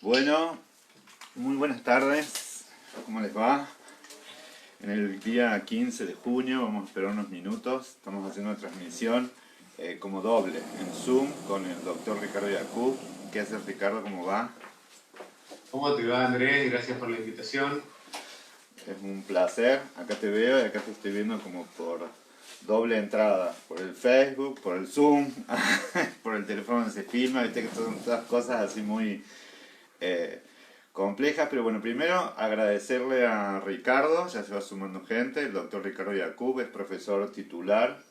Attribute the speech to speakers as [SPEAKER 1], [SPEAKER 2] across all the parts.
[SPEAKER 1] Bueno, muy buenas tardes, ¿cómo les va? En el día 15 de junio, vamos a esperar unos minutos, estamos haciendo una transmisión como doble en Zoom con el doctor Ricardo Yacoub. ¿Qué haces, Ricardo? ¿Cómo va?
[SPEAKER 2] ¿Cómo te va, Andrés? Gracias por la invitación.
[SPEAKER 1] Es un placer, acá te veo y acá te estoy viendo como por doble entrada, por el Facebook, por el Zoom, por el teléfono donde se filma, viste que son todas cosas así muy eh, complejas, pero bueno, primero agradecerle a Ricardo, ya se va sumando gente, el doctor Ricardo Yacoub es profesor titular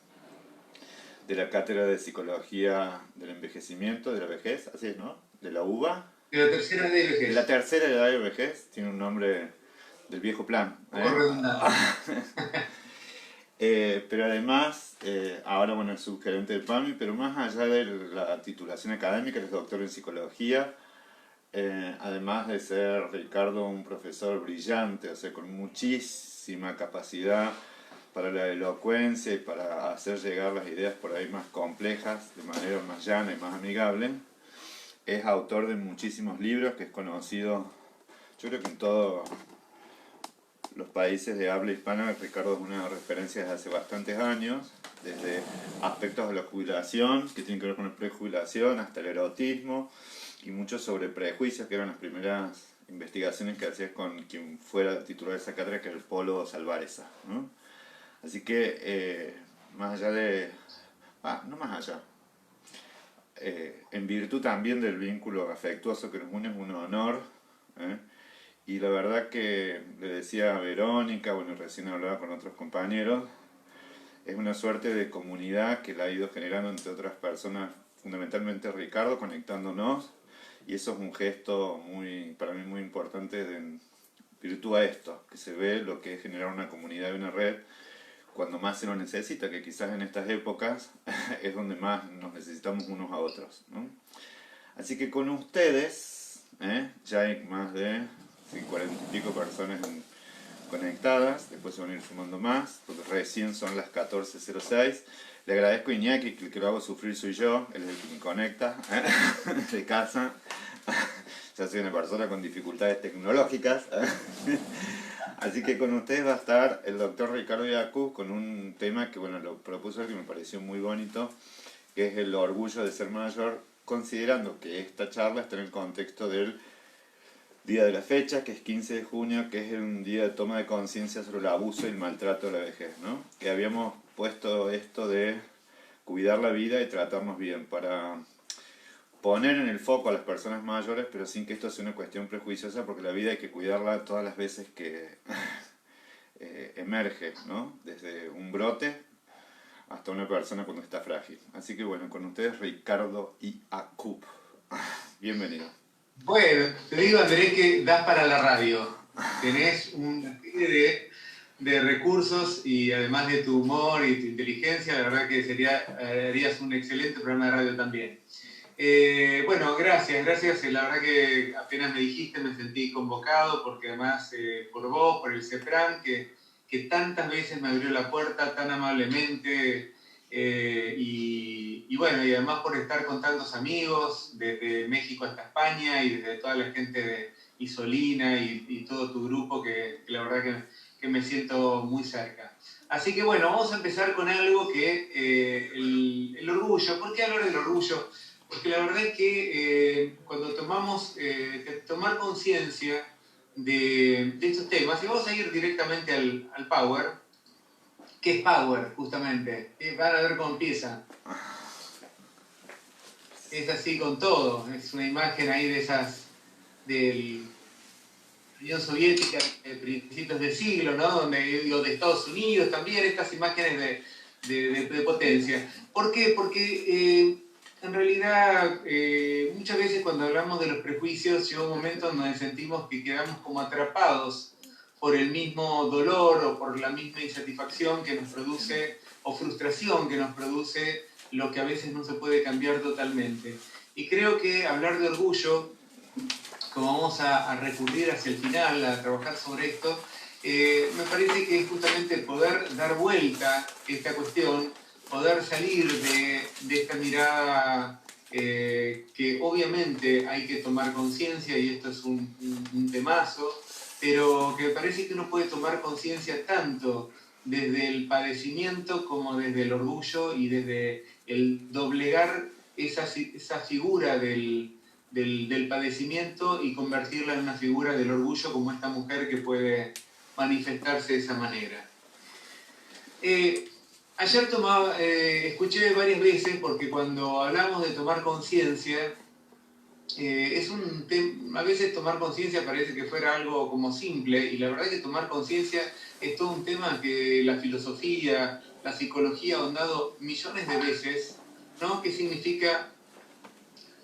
[SPEAKER 1] de la Cátedra de Psicología del Envejecimiento, de la Vejez, así es, ¿no? De la UBA,
[SPEAKER 2] De la tercera de
[SPEAKER 1] de la
[SPEAKER 2] vejez,
[SPEAKER 1] tercera edad de vejez, tiene un nombre del viejo plan,
[SPEAKER 2] un poco redundante.
[SPEAKER 1] Pero además, ahora bueno, es subgerente del PAMI, pero más allá de la titulación académica, es doctor en psicología, además de ser Ricardo un profesor brillante, o sea, con muchísima capacidad para la elocuencia y para hacer llegar las ideas por ahí más complejas de manera más llana y más amigable. Es autor de muchísimos libros, que es conocido, yo creo que en todos los países de habla hispana. Ricardo es una referencia desde hace bastantes años, desde aspectos de la jubilación, que tienen que ver con la prejubilación, hasta el erotismo, y mucho sobre prejuicios, que eran las primeras investigaciones que hacías con quien fuera titular de esa cátedra, que era el Polo Salvareza, ¿no? Así que, más allá de... no más allá. En virtud también del vínculo afectuoso que nos une, es un honor. ¿eh? Y la verdad que le decía a Verónica, bueno, recién hablaba con otros compañeros, es una suerte de comunidad que la ha ido generando entre otras personas, fundamentalmente Ricardo, conectándonos. Y eso es un gesto muy, para mí muy importante en virtud a esto, que se ve lo que es generar una comunidad y una red cuando más se lo necesita, que quizás en estas épocas es donde más nos necesitamos unos a otros, ¿no? Así que con ustedes, ya hay más de 40 y pico personas conectadas, después se van a ir sumando más, porque recién son las 14:06. Le agradezco a Iñaki, que el que lo hago sufrir soy yo, él es el que me conecta, de casa. Ya soy una persona con dificultades tecnológicas. Así que con ustedes va a estar el doctor Ricardo Yacoub con un tema que, bueno, lo propuso él, que me pareció muy bonito, que es el orgullo de ser mayor, considerando que esta charla está en el contexto del día de la fecha, que es 15 de junio, que es un día de toma de conciencia sobre el abuso y el maltrato de la vejez, ¿no? Que habíamos puesto esto de cuidar la vida y tratarnos bien, para poner en el foco a las personas mayores, pero sin que esto sea una cuestión prejuiciosa, porque la vida hay que cuidarla todas las veces que emerge, ¿no? Desde un brote hasta una persona cuando está frágil. Así que bueno, con ustedes Ricardo Yacoub. Bienvenido.
[SPEAKER 2] Bueno, te digo, Andrés, que das para la radio. Tenés una serie de recursos y además de tu humor y tu inteligencia, la verdad que harías un excelente programa de radio también. Bueno, gracias. La verdad que apenas me dijiste me sentí convocado, porque además por vos, por el CEPRAM, que tantas veces me abrió la puerta tan amablemente, y bueno, y además por estar con tantos amigos, desde México hasta España, y desde toda la gente de Isolina y todo tu grupo, que la verdad que me siento muy cerca. Así que bueno, vamos a empezar con algo que el orgullo. ¿Por qué hablar del orgullo? Porque la verdad es que cuando tomar conciencia de estos temas, y vamos a ir directamente al Power. ¿Qué es Power, justamente? Van a ver cómo empieza. Es así con todo, es una imagen ahí de esas del Unión Soviética de principios del siglo, ¿no? Donde, digo, de Estados Unidos también, estas imágenes de potencia. ¿Por qué? Porque en realidad muchas veces cuando hablamos de los prejuicios llega un momento en donde sentimos que quedamos como atrapados por el mismo dolor o por la misma insatisfacción que nos produce, o frustración que nos produce lo que a veces no se puede cambiar totalmente. Y creo que hablar de orgullo, como vamos a recurrir hacia el final, a trabajar sobre esto, me parece que es justamente poder dar vuelta a esta cuestión, poder salir de esta mirada que obviamente hay que tomar conciencia, y esto es un temazo, pero que me parece que uno puede tomar conciencia tanto desde el padecimiento como desde el orgullo y desde el doblegar esa figura del padecimiento y convertirla en una figura del orgullo, como esta mujer que puede manifestarse de esa manera. Ayer escuché varias veces, porque cuando hablamos de tomar conciencia, a veces tomar conciencia parece que fuera algo como simple, y la verdad es que tomar conciencia es todo un tema que la filosofía, la psicología ha ahondado millones de veces, ¿no? ¿Qué significa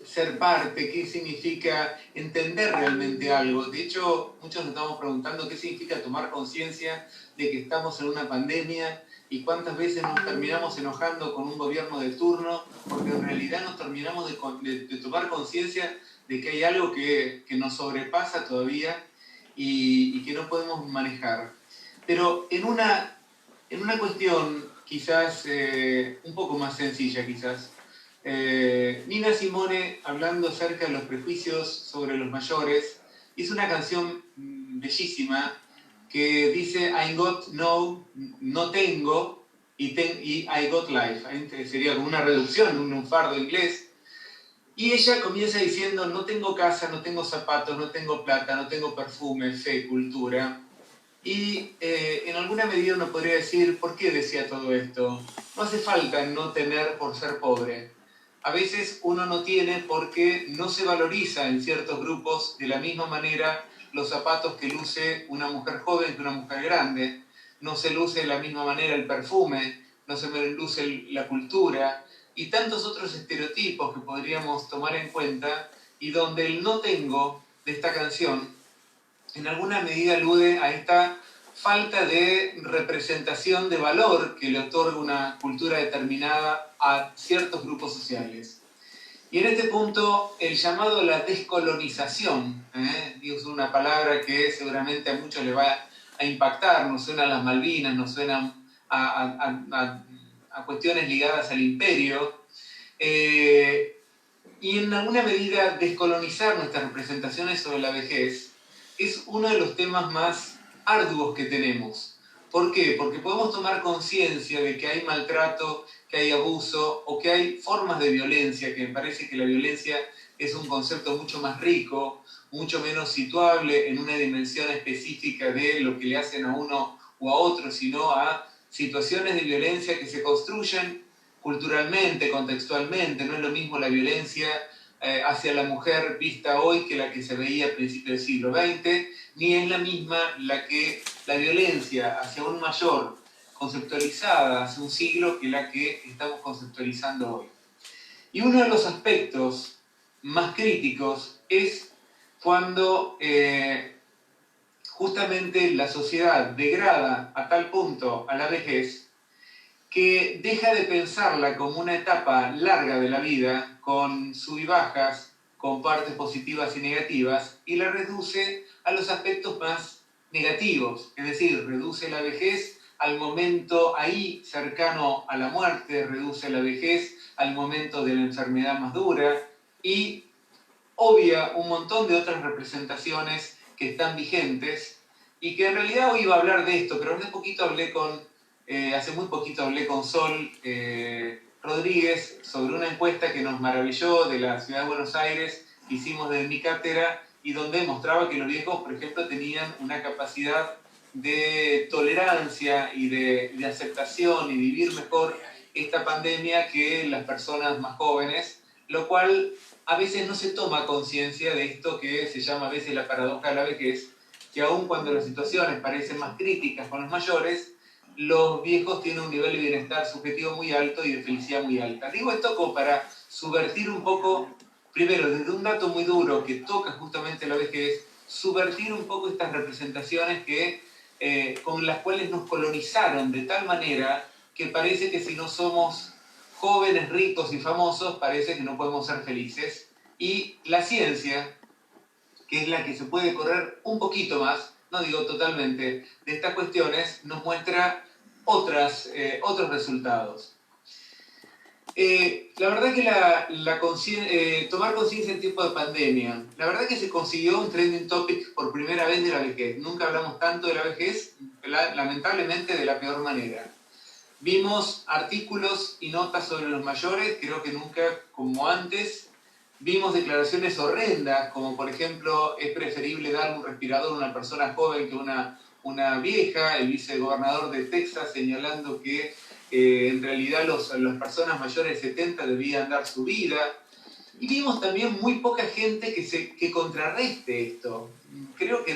[SPEAKER 2] ser parte? ¿Qué significa entender realmente algo? De hecho, muchos nos estamos preguntando qué significa tomar conciencia de que estamos en una pandemia, y cuántas veces nos terminamos enojando con un gobierno de turno, porque en realidad nos terminamos de tomar conciencia de que hay algo que nos sobrepasa todavía y que no podemos manejar. Pero en una cuestión quizás un poco más sencilla, quizás, Nina Simone, hablando acerca de los prejuicios sobre los mayores, hizo una canción bellísima que dice I got no tengo, y I got life. Sería como una reducción, un fardo inglés. Y ella comienza diciendo: no tengo casa, no tengo zapatos, no tengo plata, no tengo perfume, fe, cultura. Y en alguna medida uno podría decir, ¿por qué decía todo esto? No hace falta no tener por ser pobre. A veces uno no tiene porque no se valoriza en ciertos grupos de la misma manera los zapatos que luce una mujer joven que una mujer grande. No se luce de la misma manera el perfume, no se luce la cultura y tantos otros estereotipos que podríamos tomar en cuenta, y donde el no tengo de esta canción en alguna medida alude a esta falta de representación de valor que le otorga una cultura determinada a ciertos grupos sociales. Y en este punto, el llamado a la descolonización, es una palabra que seguramente a muchos les va a impactar, nos suena a las Malvinas, nos suena a cuestiones ligadas al imperio, y en alguna medida descolonizar nuestras representaciones sobre la vejez es uno de los temas más arduos que tenemos. ¿Por qué? Porque podemos tomar conciencia de que hay maltrato, que hay abuso o que hay formas de violencia, que me parece que la violencia es un concepto mucho más rico, mucho menos situable en una dimensión específica de lo que le hacen a uno o a otro, sino a situaciones de violencia que se construyen culturalmente, contextualmente. No es lo mismo la violencia hacia la mujer vista hoy que la que se veía a principios del siglo XX, ni es la misma la violencia hacia un mayor conceptualizada hace un siglo que la que estamos conceptualizando hoy. Y uno de los aspectos más críticos es cuando justamente la sociedad degrada a tal punto a la vejez que deja de pensarla como una etapa larga de la vida, con sub y bajas, con partes positivas y negativas, y la reduce a los aspectos más negativos, es decir, reduce la vejez al momento ahí cercano a la muerte, reduce la vejez al momento de la enfermedad más dura, y obvia un montón de otras representaciones que están vigentes, y que en realidad hoy iba a hablar de esto, pero hace muy poquito hablé con Sol Rodríguez sobre una encuesta que nos maravilló de la Ciudad de Buenos Aires, que hicimos desde mi cátedra, y donde mostraba que los viejos, por ejemplo, tenían una capacidad de tolerancia y de aceptación y vivir mejor esta pandemia que las personas más jóvenes, lo cual a veces no se toma conciencia de esto que se llama a veces la paradoja de la vejez, que aun cuando las situaciones parecen más críticas con los mayores, los viejos tienen un nivel de bienestar subjetivo muy alto y de felicidad muy alta. Digo esto como para subvertir un poco, primero, desde un dato muy duro que toca justamente la vejez, subvertir un poco estas representaciones con las cuales nos colonizaron de tal manera que parece que si no somos jóvenes, ricos y famosos, parece que no podemos ser felices. Y la ciencia, que es la que se puede correr un poquito más, no digo totalmente, de estas cuestiones, nos muestra otros resultados. La verdad que tomar conciencia en tiempo de pandemia, la verdad que se consiguió un trending topic por primera vez de la vejez. Nunca hablamos tanto de la vejez, lamentablemente de la peor manera. Vimos artículos y notas sobre los mayores, creo que nunca como antes. Vimos declaraciones horrendas, como por ejemplo, es preferible dar un respirador a una persona joven que una vieja, el vicegobernador de Texas señalando que en realidad las personas mayores de 70 debían dar su vida. Y vimos también muy poca gente que contrarreste esto. Creo que,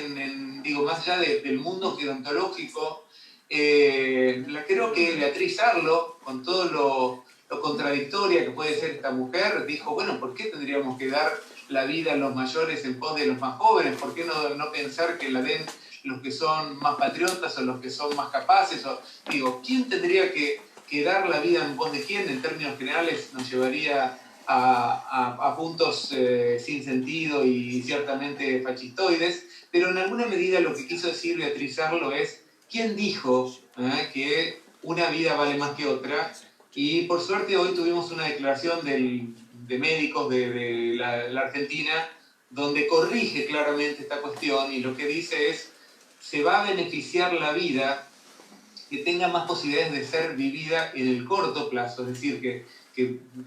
[SPEAKER 2] digo, más allá del mundo gerontológico, creo que Beatriz Arlo, con todo lo contradictoria que puede ser esta mujer, dijo, bueno, ¿por qué tendríamos que dar la vida a los mayores en pos de los más jóvenes? ¿Por qué no pensar que la den los que son más patriotas o los que son más capaces? Digo, ¿quién tendría que dar la vida en pos de quién? En términos generales nos llevaría a puntos sin sentido y ciertamente fascistoides, pero en alguna medida lo que quiso decir Beatriz Arlo es ¿quién dijo que una vida vale más que otra? Y por suerte hoy tuvimos una declaración de médicos de la Argentina donde corrige claramente esta cuestión y lo que dice es se va a beneficiar la vida que tenga más posibilidades de ser vivida en el corto plazo, es decir, que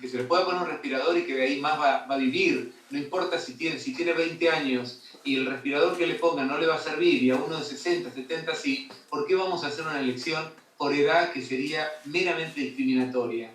[SPEAKER 2] se le pueda poner un respirador y que de ahí más va a vivir. No importa si tiene 20 años y el respirador que le ponga no le va a servir y a uno de 60, 70 sí, ¿por qué vamos a hacer una elección por edad que sería meramente discriminatoria?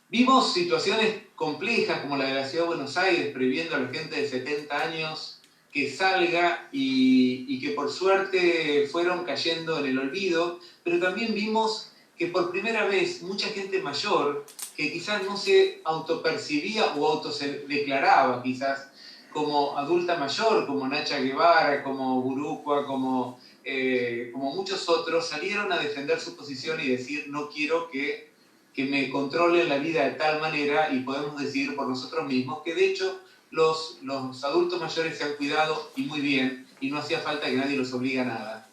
[SPEAKER 2] Vimos situaciones complejas como la de la Ciudad de Buenos Aires, prohibiendo a la gente de 70 años que salga y que por suerte fueron cayendo en el olvido, pero también vimos que por primera vez mucha gente mayor que quizás no se autopercibía o autodeclaraba quizás como adulta mayor, como Nacha Guevara, como Burucua, como muchos otros, salieron a defender su posición y decir no quiero que me controlen la vida de tal manera y podemos decidir por nosotros mismos, que de hecho los adultos mayores se han cuidado y muy bien, y no hacía falta que nadie los obligue a nada.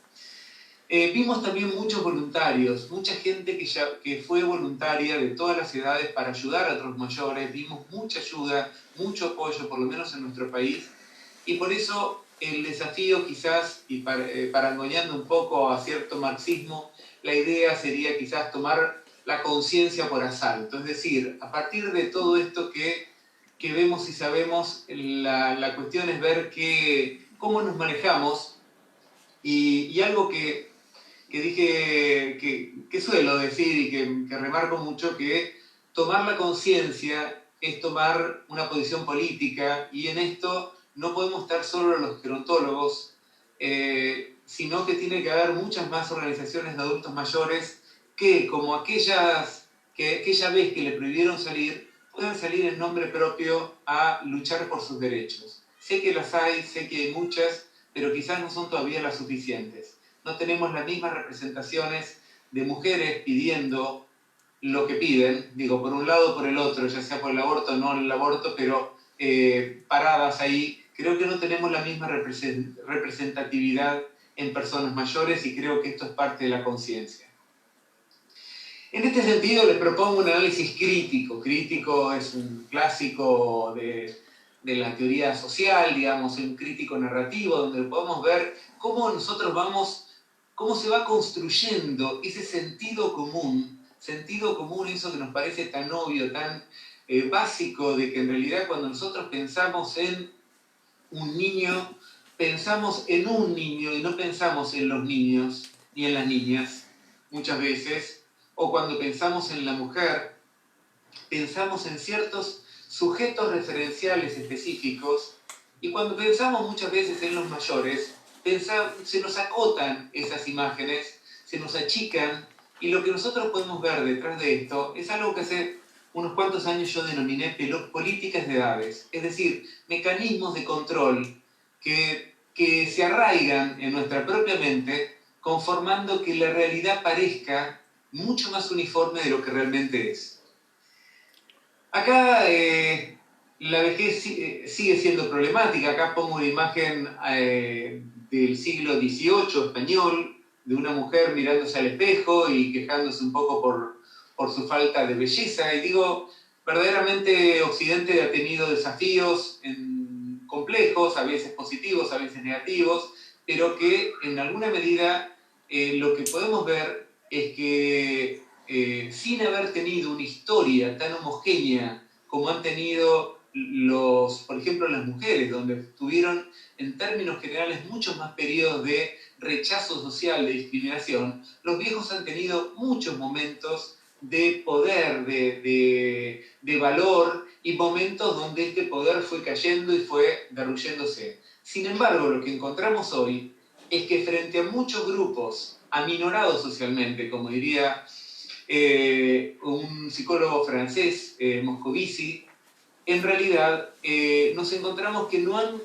[SPEAKER 2] Vimos también muchos voluntarios, mucha gente que fue voluntaria de todas las edades para ayudar a otros mayores, vimos mucha ayuda, mucho apoyo, por lo menos en nuestro país, y por eso el desafío quizás, y parangoneando un poco a cierto marxismo, la idea sería quizás tomar la conciencia por asalto, es decir, a partir de todo esto que vemos y sabemos, la cuestión es ver cómo nos manejamos y algo que dije, que suelo decir y que remarco mucho, que tomar la conciencia es tomar una posición política y en esto no podemos estar solo los gerontólogos, sino que tiene que haber muchas más organizaciones de adultos mayores que, como aquella vez que le prohibieron salir, puedan salir en nombre propio a luchar por sus derechos. Sé que las hay, sé que hay muchas, pero quizás no son todavía las suficientes. No tenemos las mismas representaciones de mujeres pidiendo lo que piden, digo, por un lado o por el otro, ya sea por el aborto o no el aborto, pero paradas ahí. Creo que no tenemos la misma representatividad en personas mayores y creo que esto es parte de la conciencia. En este sentido les propongo un análisis crítico. Crítico es un clásico de la teoría social, digamos, un crítico narrativo, donde podemos ver cómo nosotros cómo se va construyendo ese sentido común, eso que nos parece tan obvio, tan básico, de que en realidad cuando nosotros pensamos en un niño, pensamos en un niño y no pensamos en los niños ni en las niñas, muchas veces, o cuando pensamos en la mujer, pensamos en ciertos sujetos referenciales específicos, y cuando pensamos muchas veces en los mayores, se nos acotan esas imágenes, se nos achican, y lo que nosotros podemos ver detrás de esto es algo que hace unos cuantos años yo denominé políticas de edades, es decir, mecanismos de control que se arraigan en nuestra propia mente, conformando que la realidad parezca mucho más uniforme de lo que realmente es. Acá la vejez sigue siendo problemática. Acá pongo una imagen del siglo XVIII español, de una mujer mirándose al espejo y quejándose un poco por su falta de belleza. Y digo, verdaderamente Occidente ha tenido desafíos complejos, a veces positivos, a veces negativos, pero que en alguna medida lo que podemos ver es que sin haber tenido una historia tan homogénea como han tenido por ejemplo, las mujeres, donde tuvieron en términos generales muchos más periodos de rechazo social, de discriminación, los viejos han tenido muchos momentos de poder, de valor, y momentos donde este poder fue cayendo y fue derruyéndose. Sin embargo, lo que encontramos hoy es que frente a muchos grupos aminorados socialmente, como diría un psicólogo francés, Moscovici, en realidad nos encontramos que no han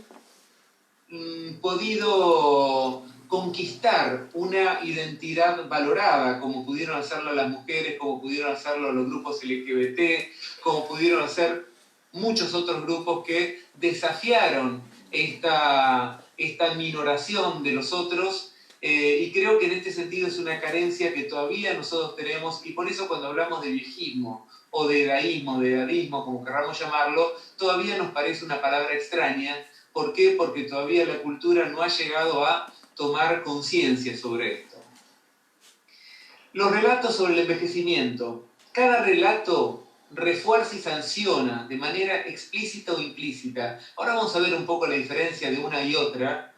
[SPEAKER 2] podido conquistar una identidad valorada, como pudieron hacerlo las mujeres, como pudieron hacerlo los grupos LGBT, como pudieron hacer muchos otros grupos que desafiaron esta minoración de los otros. Y creo que en este sentido es una carencia que todavía nosotros tenemos, y por eso cuando hablamos de viejismo o de edaísmo, de edadismo, como queramos llamarlo, todavía nos parece una palabra extraña. ¿Por qué? Porque todavía la cultura no ha llegado a tomar conciencia sobre esto. Los relatos sobre el envejecimiento. Cada relato refuerza y sanciona de manera explícita o implícita. Ahora vamos a ver un poco la diferencia de una y otra.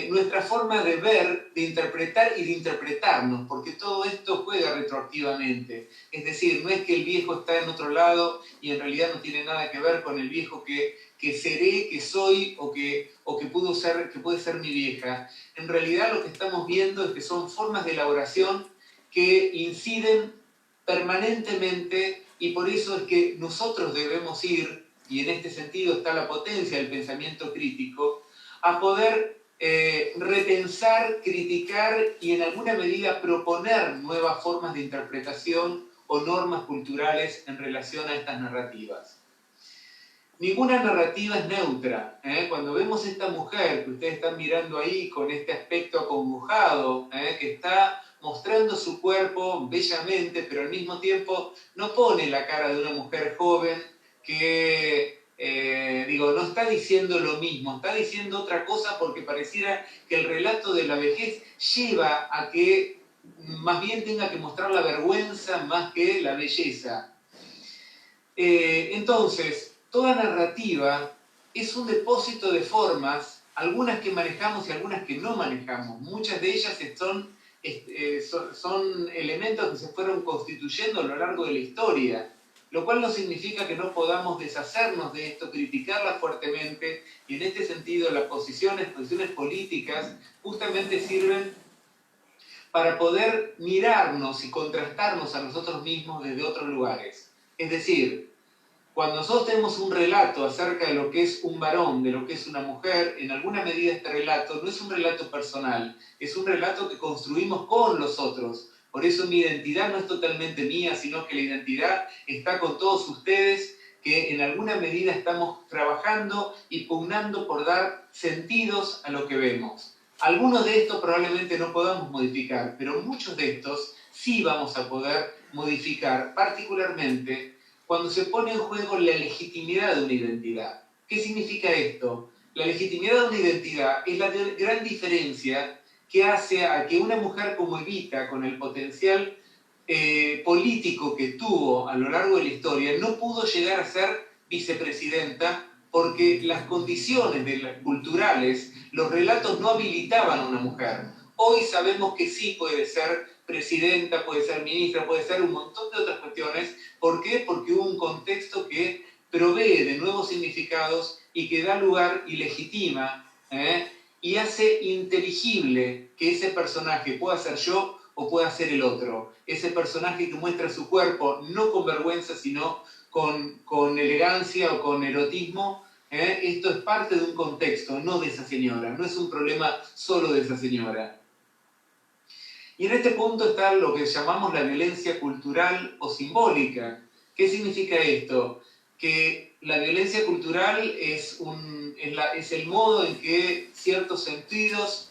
[SPEAKER 2] Nuestra forma de ver, de interpretar y de interpretarnos, porque todo esto juega retroactivamente. Es decir, no es que el viejo está en otro lado y en realidad no tiene nada que ver con el viejo que seré, que soy o que puede ser mi vieja. En realidad lo que estamos viendo es que son formas de elaboración que inciden permanentemente, y por eso es que nosotros debemos ir, y en este sentido está la potencia del pensamiento crítico, a poder repensar, criticar y en alguna medida proponer nuevas formas de interpretación o normas culturales en relación a estas narrativas. Ninguna narrativa es neutra. Cuando vemos esta mujer que ustedes están mirando ahí con este aspecto acongojado, que está mostrando su cuerpo bellamente, pero al mismo tiempo no pone la cara de una mujer joven que, no está diciendo lo mismo, está diciendo otra cosa, porque pareciera que el relato de la vejez lleva a que más bien tenga que mostrar la vergüenza más que la belleza. Entonces, toda narrativa es un depósito de formas, algunas que manejamos y algunas que no manejamos. Muchas de ellas son elementos que se fueron constituyendo a lo largo de la historia, lo cual no significa que no podamos deshacernos de esto, criticarla fuertemente, y en este sentido las posiciones políticas justamente sirven para poder mirarnos y contrastarnos a nosotros mismos desde otros lugares. Es decir, cuando nosotros tenemos un relato acerca de lo que es un varón, de lo que es una mujer, en alguna medida este relato no es un relato personal, es un relato que construimos con los otros. Por eso mi identidad no es totalmente mía, sino que la identidad está con todos ustedes, que en alguna medida estamos trabajando y pugnando por dar sentidos a lo que vemos. Algunos de estos probablemente no podamos modificar, pero muchos de estos sí vamos a poder modificar, particularmente cuando se pone en juego la legitimidad de una identidad. ¿Qué significa esto? La legitimidad de una identidad es la gran diferencia que hace a que una mujer como Evita, con el potencial político que tuvo a lo largo de la historia, no pudo llegar a ser vicepresidenta porque las condiciones culturales, los relatos no habilitaban a una mujer. Hoy sabemos que sí puede ser presidenta, puede ser ministra, puede ser un montón de otras cuestiones. ¿Por qué? Porque hubo un contexto que provee de nuevos significados y que da lugar y legitima y hace inteligible que ese personaje pueda ser yo o pueda ser el otro. Ese personaje que muestra su cuerpo no con vergüenza, sino con elegancia o con erotismo. Esto es parte de un contexto, no de esa señora. No es un problema solo de esa señora. Y en este punto está lo que llamamos la violencia cultural o simbólica. ¿Qué significa esto? Que la violencia cultural es el modo en que ciertos sentidos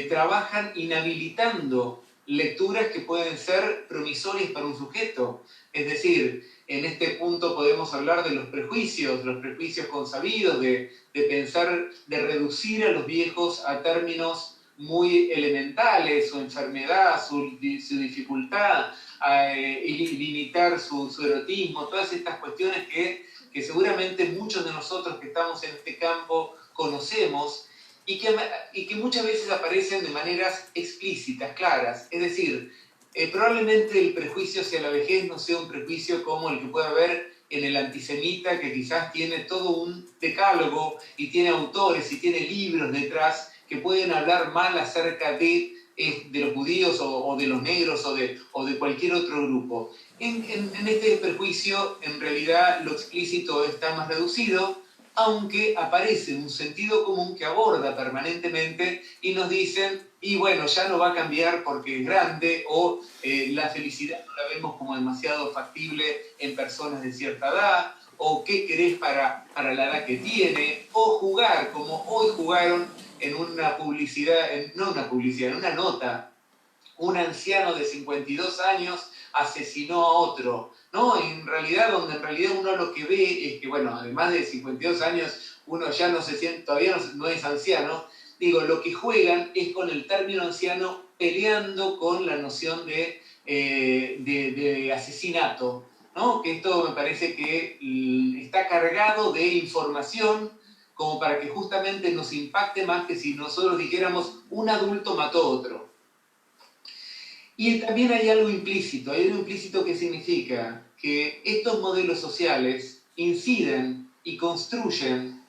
[SPEAKER 2] trabajan inhabilitando lecturas que pueden ser promisorias para un sujeto. Es decir, en este punto podemos hablar de los prejuicios consabidos, de pensar, de reducir a los viejos a términos muy elementales, su enfermedad, su dificultad, y limitar su erotismo, todas estas cuestiones que seguramente muchos de nosotros que estamos en este campo conocemos y que muchas veces aparecen de maneras explícitas, claras. Es decir, probablemente el prejuicio hacia la vejez no sea un prejuicio como el que puede haber en el antisemita, que quizás tiene todo un decálogo y tiene autores y tiene libros detrás que pueden hablar mal acerca de los judíos o de los negros o de cualquier otro grupo. En este prejuicio, en realidad, lo explícito está más reducido, aunque aparece un sentido común que aborda permanentemente y nos dicen, y bueno, ya no va a cambiar porque es grande, o la felicidad no la vemos como demasiado factible en personas de cierta edad, o qué querés para la edad que tiene, o jugar como hoy jugaron en una publicidad, en una nota, un anciano de 52 años asesinó a otro, ¿no? En realidad, donde en realidad uno lo que ve es que, bueno, además de 52 años, uno ya no se siente, todavía no es anciano. Digo, lo que juegan es con el término anciano peleando con la noción de asesinato, ¿no? Que esto me parece que está cargado de información como para que justamente nos impacte más que si nosotros dijéramos un adulto mató a otro. Y también hay algo implícito que significa que estos modelos sociales inciden y construyen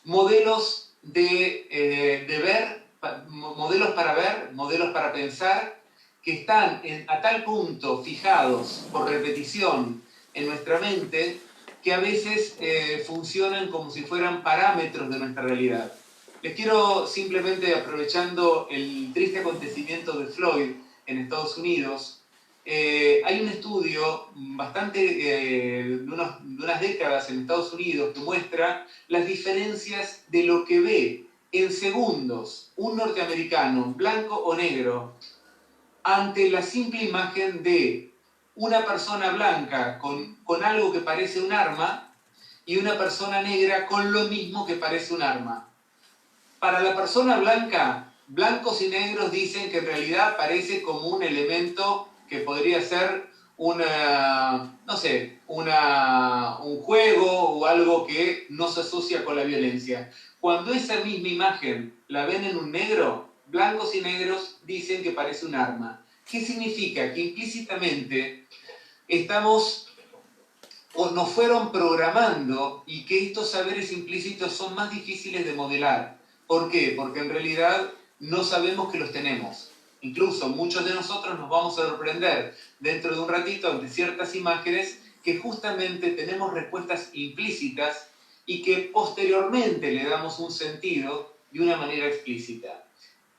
[SPEAKER 2] modelos de ver, modelos para ver, modelos para pensar, que están a tal punto fijados por repetición en nuestra mente que a veces funcionan como si fueran parámetros de nuestra realidad. Les quiero simplemente, aprovechando el triste acontecimiento de Floyd en Estados Unidos, hay un estudio de unas décadas en Estados Unidos que muestra las diferencias de lo que ve en segundos un norteamericano, blanco o negro, ante la simple imagen de una persona blanca con algo que parece un arma y una persona negra con lo mismo que parece un arma. Para la persona blanca, blancos y negros dicen que en realidad parece como un elemento que podría ser un juego o algo que no se asocia con la violencia. Cuando esa misma imagen la ven en un negro, blancos y negros dicen que parece un arma. ¿Qué significa? Que implícitamente nos fueron programando y que estos saberes implícitos son más difíciles de modelar. ¿Por qué? Porque en realidad no sabemos que los tenemos. Incluso muchos de nosotros nos vamos a sorprender dentro de un ratito ante ciertas imágenes que justamente tenemos respuestas implícitas y que posteriormente le damos un sentido de una manera explícita.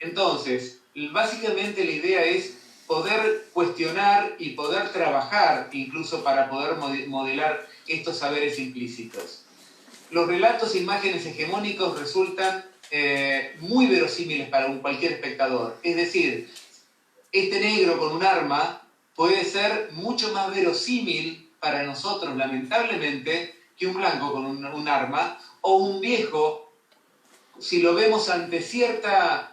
[SPEAKER 2] Entonces, básicamente la idea es poder cuestionar y poder trabajar incluso para poder modelar estos saberes implícitos. Los relatos e imágenes hegemónicos resultan muy verosímiles para cualquier espectador. Es decir, este negro con un arma puede ser mucho más verosímil para nosotros, lamentablemente, que un blanco con un arma, o un viejo, si lo vemos ante cierta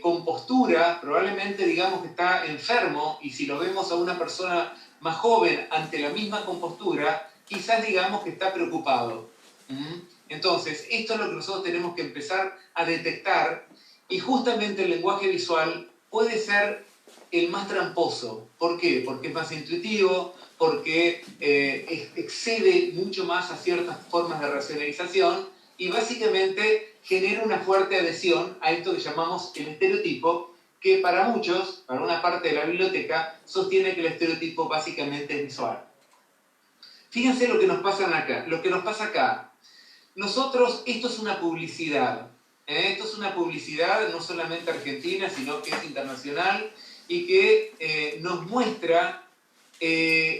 [SPEAKER 2] compostura, probablemente digamos que está enfermo, y si lo vemos a una persona más joven ante la misma compostura, quizás digamos que está preocupado. Entonces, esto es lo que nosotros tenemos que empezar a detectar, y justamente el lenguaje visual puede ser el más tramposo. ¿Por qué? Porque es más intuitivo, porque excede mucho más a ciertas formas de racionalización y básicamente genera una fuerte adhesión a esto que llamamos el estereotipo, que para muchos, para una parte de la biblioteca, sostiene que el estereotipo básicamente es visual. Fíjense lo que nos pasa acá. Nosotros, esto es una publicidad. Esto es una publicidad no solamente argentina, sino que es internacional y que nos muestra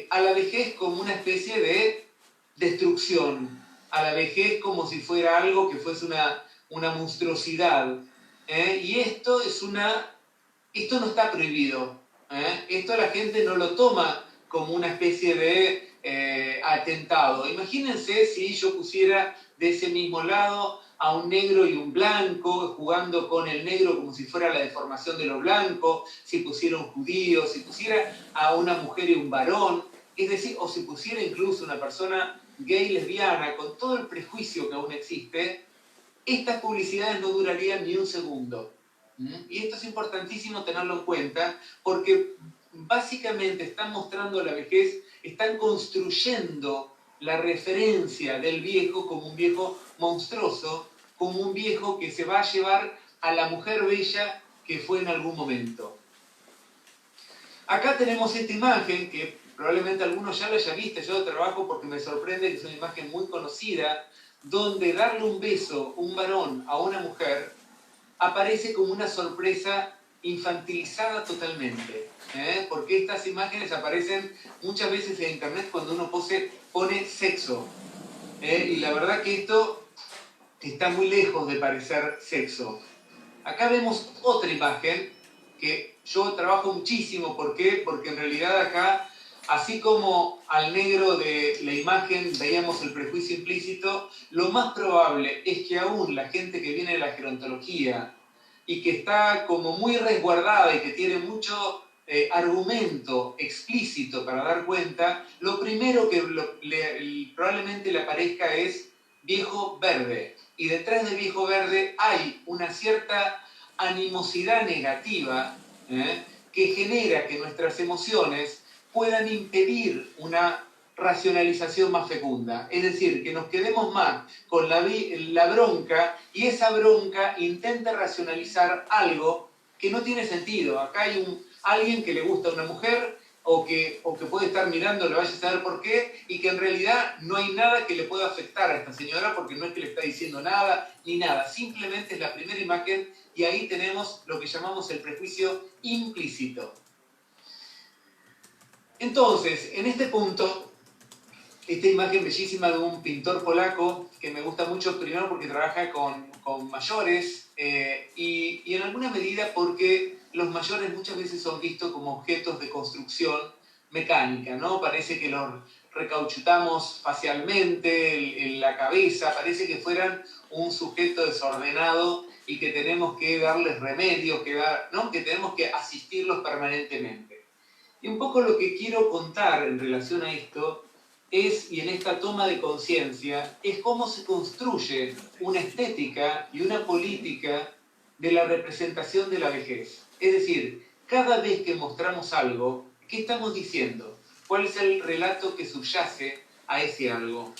[SPEAKER 2] a la vejez como una especie de destrucción, a la vejez como si fuera algo que fuese una monstruosidad. Y esto no está prohibido. Esto la gente no lo toma como una especie de atentado. Imagínense si yo pusiera de ese mismo lado a un negro y un blanco, jugando con el negro como si fuera la deformación de lo blanco, si pusiera un judío, si pusiera a una mujer y un varón, es decir, o si pusiera incluso una persona gay, lesbiana, con todo el prejuicio que aún existe, estas publicidades no durarían ni un segundo. Y esto es importantísimo tenerlo en cuenta porque básicamente están mostrando la vejez, están construyendo la referencia del viejo como un viejo monstruoso, como un viejo que se va a llevar a la mujer bella que fue en algún momento. Acá tenemos esta imagen que probablemente algunos ya la hayan visto, yo trabajo porque me sorprende que es una imagen muy conocida, donde darle un beso, un varón, a una mujer, aparece como una sorpresa infantilizada totalmente. Porque estas imágenes aparecen muchas veces en internet cuando uno pone sexo. Y la verdad que esto está muy lejos de parecer sexo. Acá vemos otra imagen que yo trabajo muchísimo. ¿Por qué? Porque en realidad acá, así como al negro de la imagen veíamos el prejuicio implícito, lo más probable es que aún la gente que viene de la gerontología y que está como muy resguardada y que tiene mucho argumento explícito para dar cuenta, lo primero que probablemente le aparezca es viejo verde. Y detrás de viejo verde hay una cierta animosidad negativa que genera que nuestras emociones puedan impedir una racionalización más fecunda. Es decir, que nos quedemos más con la bronca y esa bronca intenta racionalizar algo que no tiene sentido. Acá hay alguien que le gusta a una mujer o que puede estar mirando, le vaya a saber por qué, y que en realidad no hay nada que le pueda afectar a esta señora porque no es que le está diciendo nada ni nada. Simplemente es la primera imagen y ahí tenemos lo que llamamos el prejuicio implícito. Entonces, en este punto, esta imagen bellísima de un pintor polaco que me gusta mucho, primero porque trabaja con mayores y en alguna medida porque los mayores muchas veces son vistos como objetos de construcción mecánica, ¿no? Parece que los recauchutamos facialmente en la cabeza, parece que fueran un sujeto desordenado y que tenemos que darles remedios, ¿no? Que tenemos que asistirlos permanentemente. Y un poco lo que quiero contar en relación a esto es, y en esta toma de conciencia, es cómo se construye una estética y una política de la representación de la vejez. Es decir, cada vez que mostramos algo, ¿qué estamos diciendo? ¿Cuál es el relato que subyace a ese algo?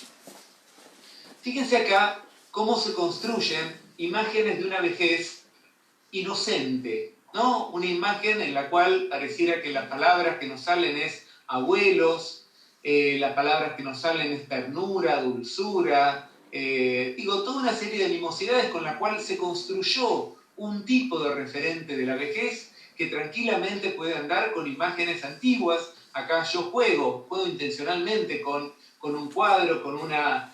[SPEAKER 2] Fíjense acá cómo se construyen imágenes de una vejez inocente, ¿no? Una imagen en la cual pareciera que las palabras que nos salen es abuelos, las palabras que nos salen es ternura, dulzura, toda una serie de animosidades con la cual se construyó un tipo de referente de la vejez que tranquilamente puede andar con imágenes antiguas. Acá yo juego intencionalmente con un cuadro, con una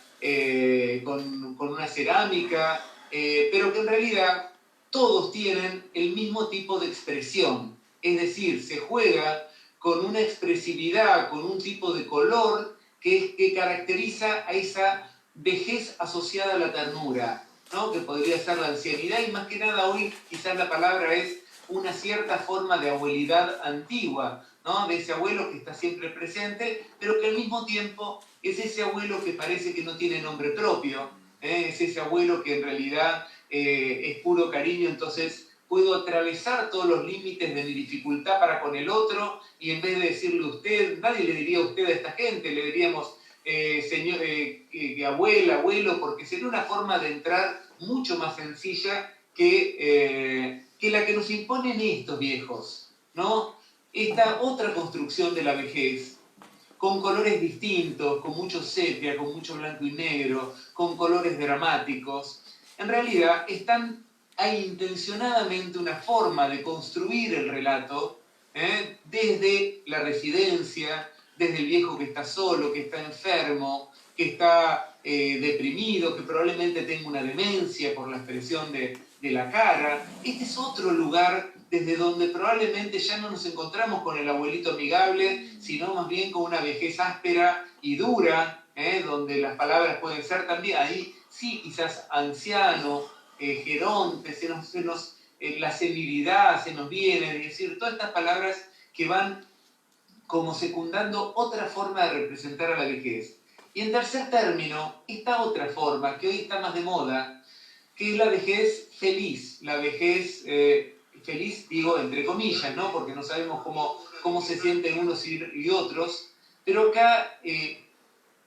[SPEAKER 2] cerámica, pero que en realidad todos tienen el mismo tipo de expresión. Es decir, se juega con una expresividad, con un tipo de color que caracteriza a esa vejez asociada a la ternura, ¿no? Que podría ser la ancianidad, y más que nada hoy quizás la palabra es una cierta forma de abuelidad antigua, ¿no? De ese abuelo que está siempre presente, pero que al mismo tiempo es ese abuelo que parece que no tiene nombre propio, es ese abuelo que en realidad es puro cariño, entonces puedo atravesar todos los límites de mi dificultad para con el otro, y en vez de decirle usted, nadie le diría usted a esta gente, le diríamos señor, abuela, abuelo, porque sería una forma de entrar mucho más sencilla que la que nos imponen estos viejos, ¿no? Esta otra construcción de la vejez, con colores distintos, con mucho sepia, con mucho blanco y negro, con colores dramáticos. En realidad hay intencionadamente una forma de construir el relato desde la residencia, desde el viejo que está solo, que está enfermo, que está deprimido, que probablemente tenga una demencia por la expresión de de la cara. Este es otro lugar desde donde probablemente ya no nos encontramos con el abuelito amigable, sino más bien con una vejez áspera y dura, donde las palabras pueden ser también, ahí sí, quizás anciano, geronte, la senilidad se nos viene, es decir, todas estas palabras que van como secundando otra forma de representar a la vejez. Y en tercer término, esta otra forma, que hoy está más de moda, que es la vejez feliz. La vejez feliz, digo, entre comillas, ¿no? Porque no sabemos cómo se sienten unos y otros. Pero acá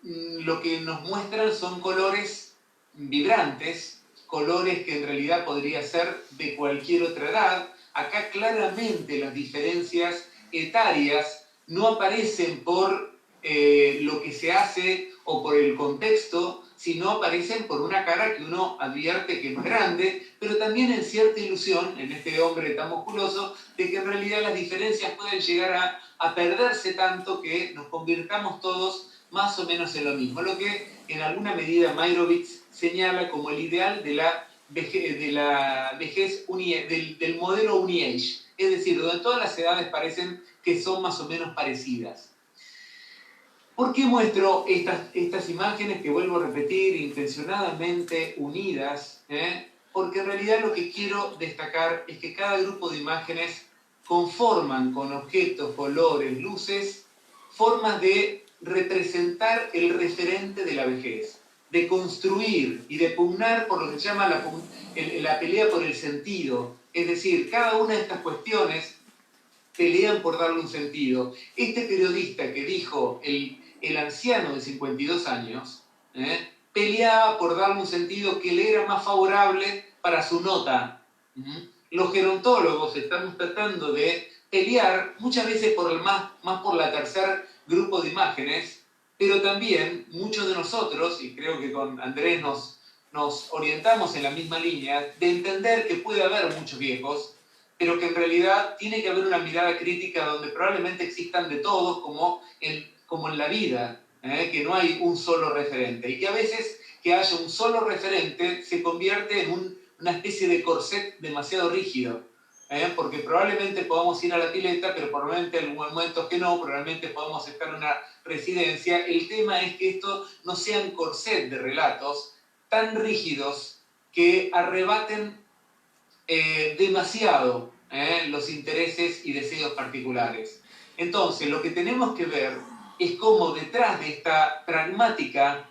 [SPEAKER 2] lo que nos muestran son colores vibrantes, colores que en realidad podría ser de cualquier otra edad. Acá claramente las diferencias etarias no aparecen por lo que se hace o por el contexto, sino aparecen por una cara que uno advierte que es más grande, pero también en cierta ilusión, en este hombre tan musculoso, de que en realidad las diferencias pueden llegar a perderse tanto que nos convirtamos todos más o menos en lo mismo, lo que en alguna medida Meyerowitz señala como el ideal de la vejez del modelo Uni-Age, es decir, donde todas las edades parecen que son más o menos parecidas. ¿Por qué muestro estas imágenes que vuelvo a repetir, intencionadamente unidas? Porque en realidad lo que quiero destacar es que cada grupo de imágenes conforman con objetos, colores, luces, formas de representar el referente de la vejez, de construir y de pugnar por lo que se llama la pelea por el sentido. Es decir, cada una de estas cuestiones pelean por darle un sentido. Este periodista que dijo el anciano de 52 años, peleaba por darle un sentido que le era más favorable para su nota. Los gerontólogos estamos tratando de pelear muchas veces más por la tercer grupo de imágenes, pero también muchos de nosotros, y creo que con Andrés nos orientamos en la misma línea, de entender que puede haber muchos viejos, pero que en realidad tiene que haber una mirada crítica donde probablemente existan de todos, como en la vida, que no hay un solo referente, y que a veces que haya un solo referente se convierte en una especie de corset demasiado rígido, porque probablemente podamos ir a la pileta, pero probablemente en algunos momentos que no, probablemente podamos estar en una residencia. El tema es que esto no sean corset de relatos tan rígidos que arrebaten demasiado los intereses y deseos particulares. Entonces, lo que tenemos que ver es cómo detrás de esta pragmática,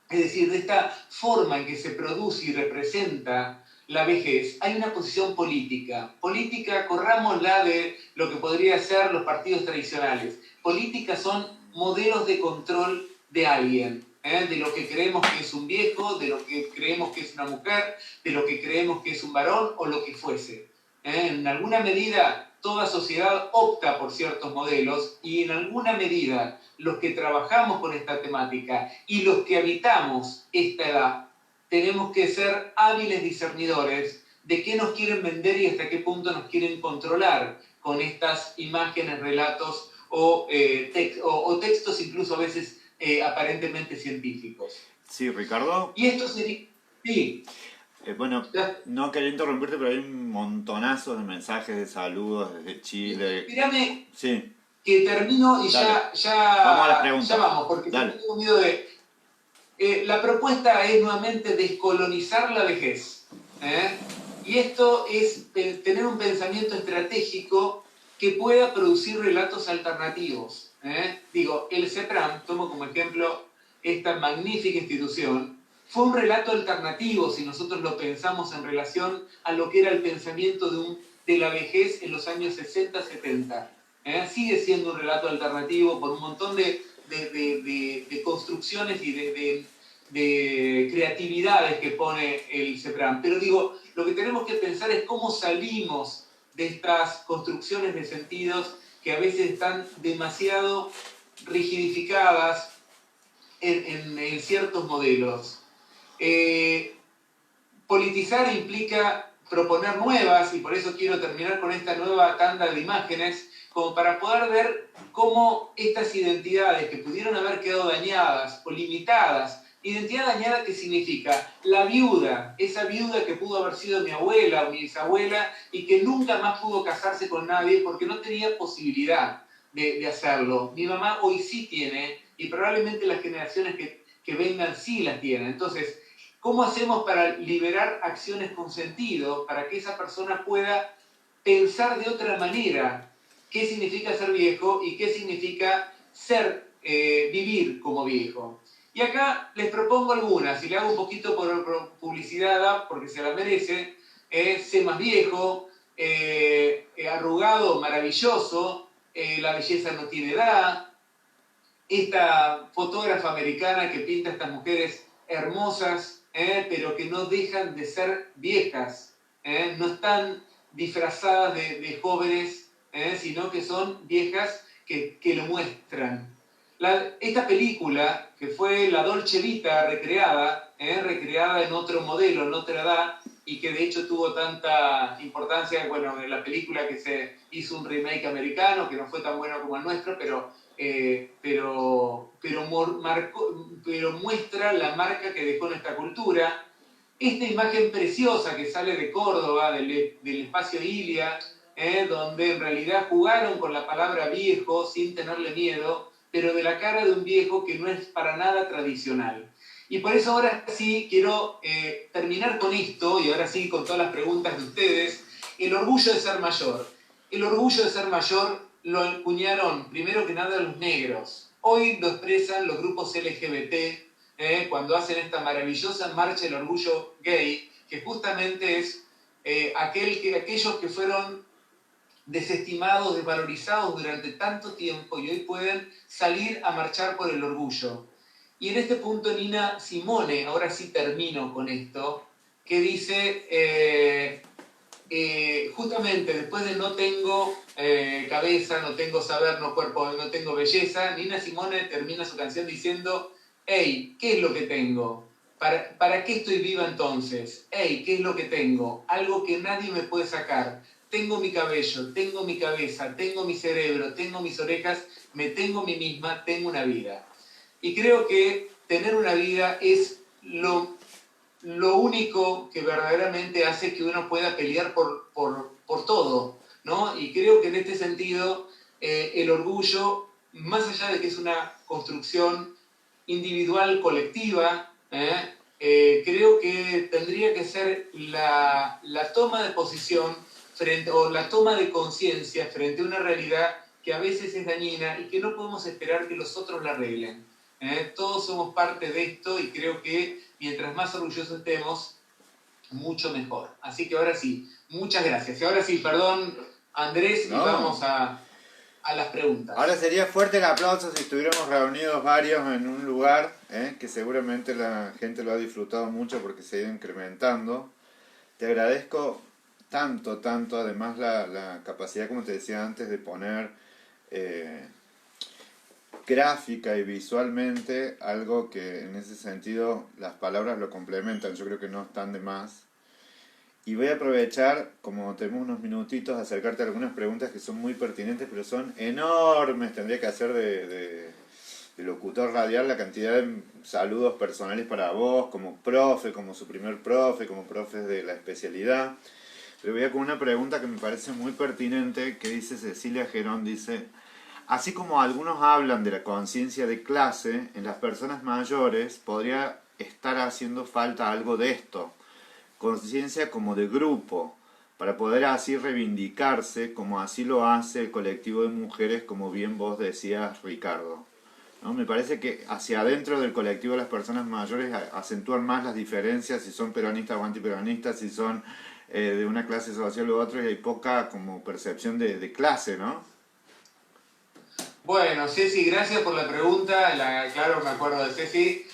[SPEAKER 2] es decir, de esta forma en que se produce y representa la vejez, hay una posición política. Política, corrámosla de lo que podría ser los partidos tradicionales. Política son modelos de control de alguien, de lo que creemos que es un viejo, de lo que creemos que es una mujer, de lo que creemos que es un varón o lo que fuese. En alguna medida, toda sociedad opta por ciertos modelos y en alguna medida los que trabajamos con esta temática y los que habitamos esta edad tenemos que ser hábiles discernidores de qué nos quieren vender y hasta qué punto nos quieren controlar con estas imágenes, relatos o textos incluso a veces aparentemente científicos.
[SPEAKER 1] Sí, Ricardo.
[SPEAKER 2] Y esto sería... Sí.
[SPEAKER 1] Bueno, no quería interrumpirte, pero hay un montonazo de mensajes de saludos desde Chile.
[SPEAKER 2] Mírame
[SPEAKER 1] sí.
[SPEAKER 2] Que termino y ya
[SPEAKER 1] vamos a las preguntas.
[SPEAKER 2] Ya vamos, porque tengo miedo de... la propuesta es nuevamente descolonizar la vejez. Y esto es tener un pensamiento estratégico que pueda producir relatos alternativos. Digo, el CEPRAM, tomo como ejemplo esta magnífica institución, fue un relato alternativo si nosotros lo pensamos en relación a lo que era el pensamiento de la vejez en los años 60-70. Sigue siendo un relato alternativo por un montón de construcciones y de creatividades que pone el CEPRAM. Pero digo, lo que tenemos que pensar es cómo salimos de estas construcciones de sentidos que a veces están demasiado rigidificadas en ciertos modelos. Politizar implica proponer nuevas, y por eso quiero terminar con esta nueva tanda de imágenes, como para poder ver cómo estas identidades que pudieron haber quedado dañadas o limitadas Identidad dañada, ¿qué significa? La viuda, esa viuda que pudo haber sido mi abuela o mi bisabuela y que nunca más pudo casarse con nadie porque no tenía posibilidad de hacerlo. Mi mamá hoy sí tiene y probablemente las generaciones que vengan sí las tienen. Entonces, ¿cómo hacemos para liberar acciones con sentido para que esa persona pueda pensar de otra manera qué significa ser viejo y qué significa vivir como viejo? Y acá les propongo algunas, y le hago un poquito por publicidad, porque se la merece. Sé más viejo, arrugado, maravilloso, la belleza no tiene edad. Esta fotógrafa americana que pinta a estas mujeres hermosas, pero que no dejan de ser viejas, no están disfrazadas de jóvenes, sino que son viejas que lo muestran. Esta película, que fue la Dolce Vita recreada en otro modelo, en otra edad, y que de hecho tuvo tanta importancia, bueno, en la película que se hizo un remake americano, que no fue tan bueno como el nuestro, pero muestra la marca que dejó nuestra cultura. Esta imagen preciosa que sale de Córdoba, del espacio Ilia, donde en realidad jugaron con la palabra viejo sin tenerle miedo, pero de la cara de un viejo que no es para nada tradicional. Y por eso ahora sí quiero terminar con esto, y ahora sí con todas las preguntas de ustedes, el orgullo de ser mayor. El orgullo de ser mayor lo acuñaron primero que nada los negros. Hoy lo expresan los grupos LGBT cuando hacen esta maravillosa marcha del orgullo gay, que justamente es aquellos que fueron desestimados, desvalorizados durante tanto tiempo y hoy pueden salir a marchar por el orgullo. Y en este punto Nina Simone, ahora sí termino con esto, que dice, justamente después de no tengo cabeza, no tengo saber, no cuerpo, no tengo belleza, Nina Simone termina su canción diciendo, hey, ¿qué es lo que tengo? ¿Para qué estoy viva entonces? Hey, ¿qué es lo que tengo? Algo que nadie me puede sacar. Tengo mi cabello, tengo mi cabeza, tengo mi cerebro, tengo mis orejas, me tengo a mí misma, tengo una vida. Y creo que tener una vida es lo único que verdaderamente hace que uno pueda pelear por todo, ¿no? Y creo que en este sentido el orgullo, más allá de que es una construcción individual, colectiva, creo que tendría que ser la toma de posición o la toma de conciencia frente a una realidad que a veces es dañina y que no podemos esperar que los otros la arreglen. Todos somos parte de esto y creo que mientras más orgullosos estemos, mucho mejor. Así que ahora sí, muchas gracias. Y ahora sí, perdón Andrés, y vamos a las preguntas.
[SPEAKER 1] Ahora sería fuerte el aplauso si estuviéramos reunidos varios en un lugar, que seguramente la gente lo ha disfrutado mucho porque se ha ido incrementando. Te agradezco tanto, además la capacidad, como te decía antes, de poner gráfica y visualmente algo que en ese sentido las palabras lo complementan, yo creo que no están de más. Y voy a aprovechar, como tenemos unos minutitos, a acercarte a algunas preguntas que son muy pertinentes, pero son enormes. Tendría que hacer de locutor radial la cantidad de saludos personales para vos, como profe, como su primer profe, como profes de la especialidad. Pero voy a con una pregunta que me parece muy pertinente, que dice Cecilia Gerón, dice: así como algunos hablan de la conciencia de clase, en las personas mayores podría estar haciendo falta algo de esto. Conciencia como de grupo, para poder así reivindicarse, como así lo hace el colectivo de mujeres, como bien vos decías, Ricardo, ¿no? Me parece que hacia adentro del colectivo de las personas mayores acentúan más las diferencias, si son peronistas o antiperonistas, si son de una clase social u otra, y hay poca como percepción de clase, ¿no?
[SPEAKER 2] Bueno, Ceci, gracias por la pregunta. Claro, me acuerdo de Ceci.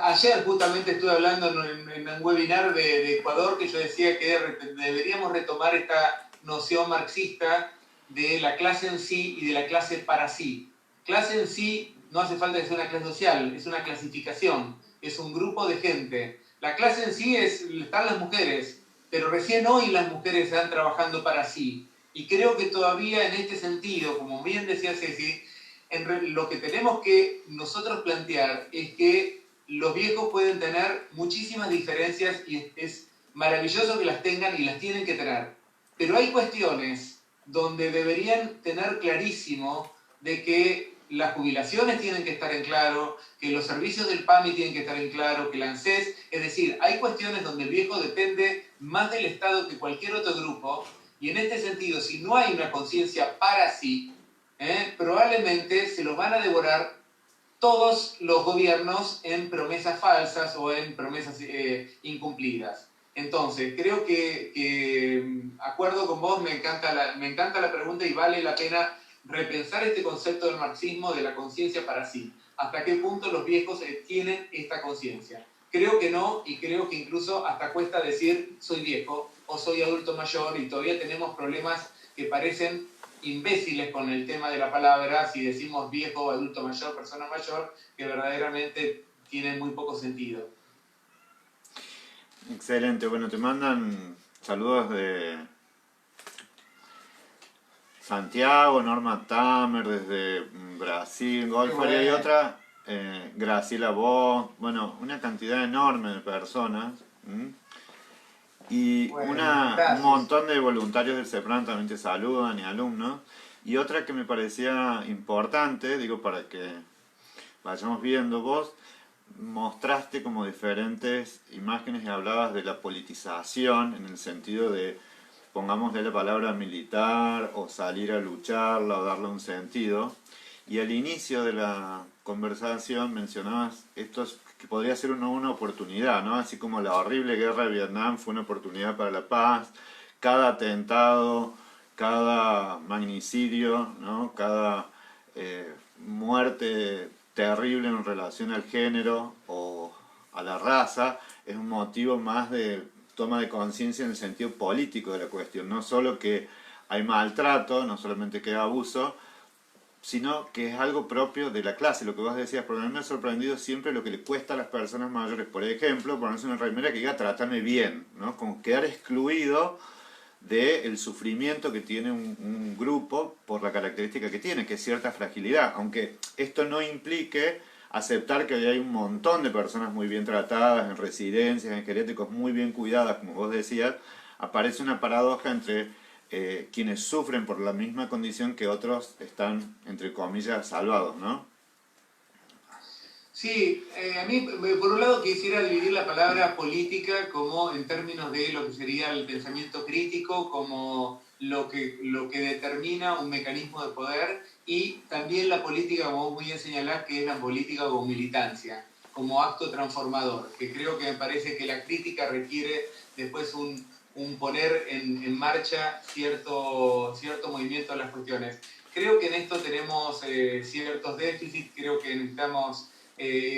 [SPEAKER 2] Ayer justamente estuve hablando en un webinar de Ecuador que yo decía que deberíamos retomar esta noción marxista de la clase en sí y de la clase para sí. Clase en sí no hace falta que sea una clase social, es una clasificación, es un grupo de gente. La clase en sí están las mujeres, pero recién hoy las mujeres están trabajando para sí. Y creo que todavía en este sentido, como bien decía Ceci, lo que tenemos que nosotros plantear es que los viejos pueden tener muchísimas diferencias y es maravilloso que las tengan y las tienen que tener. Pero hay cuestiones donde deberían tener clarísimo de que las jubilaciones tienen que estar en claro, que los servicios del PAMI tienen que estar en claro, que la ANSES, es decir, hay cuestiones donde el viejo depende más del Estado que cualquier otro grupo, y en este sentido, si no hay una conciencia para sí, probablemente se los van a devorar todos los gobiernos en promesas falsas o en promesas incumplidas. Entonces, creo que acuerdo con vos, me encanta la pregunta y vale la pena repensar este concepto del marxismo de la conciencia para sí. ¿Hasta qué punto los viejos tienen esta conciencia? Creo que no, y creo que incluso hasta cuesta decir soy viejo o soy adulto mayor, y todavía tenemos problemas que parecen imbéciles con el tema de la palabra, si decimos viejo, adulto mayor, persona mayor, que verdaderamente tiene muy poco sentido.
[SPEAKER 1] Excelente, bueno, te mandan saludos de Santiago, Norma Tamer, desde Brasil, Golfo, y otra, Graciela Bo, bueno, una cantidad enorme de personas. Y
[SPEAKER 2] Bueno,
[SPEAKER 1] un montón de voluntarios del CEPRAN también te saludan y alumnos. Y otra que me parecía importante, digo, para que vayamos viendo, vos mostraste como diferentes imágenes y hablabas de la politización en el sentido de, pongámosle la palabra militar o salir a lucharla o darle un sentido. Y al inicio de la conversación mencionabas esto que podría ser una oportunidad, ¿no? Así como la horrible guerra de Vietnam fue una oportunidad para la paz, cada atentado, cada magnicidio, ¿no? Cada muerte terrible en relación al género o a la raza es un motivo más de toma de conciencia en el sentido político de la cuestión. No solo que hay maltrato, no solamente que hay abuso, sino que es algo propio de la clase, lo que vos decías, porque a mí me ha sorprendido siempre lo que le cuesta a las personas mayores, por ejemplo, ponerse una remera que diga trátame bien, ¿no? Como quedar excluido del sufrimiento que tiene un grupo por la característica que tiene, que es cierta fragilidad, aunque esto no implique aceptar que hay un montón de personas muy bien tratadas, en residencias, en geriátricos muy bien cuidadas, como vos decías, aparece una paradoja entre quienes sufren por la misma condición que otros están, entre comillas, salvados, ¿no?
[SPEAKER 2] Sí, a mí por un lado quisiera dividir la palabra política como en términos de lo que sería el pensamiento crítico, como lo que determina un mecanismo de poder, y también la política, como vos muy bien señalás, que es la política como militancia, como acto transformador, que creo que me parece que la crítica requiere después un poner en marcha cierto movimiento de las cuestiones. Creo que en esto tenemos ciertos déficits, creo que necesitamos...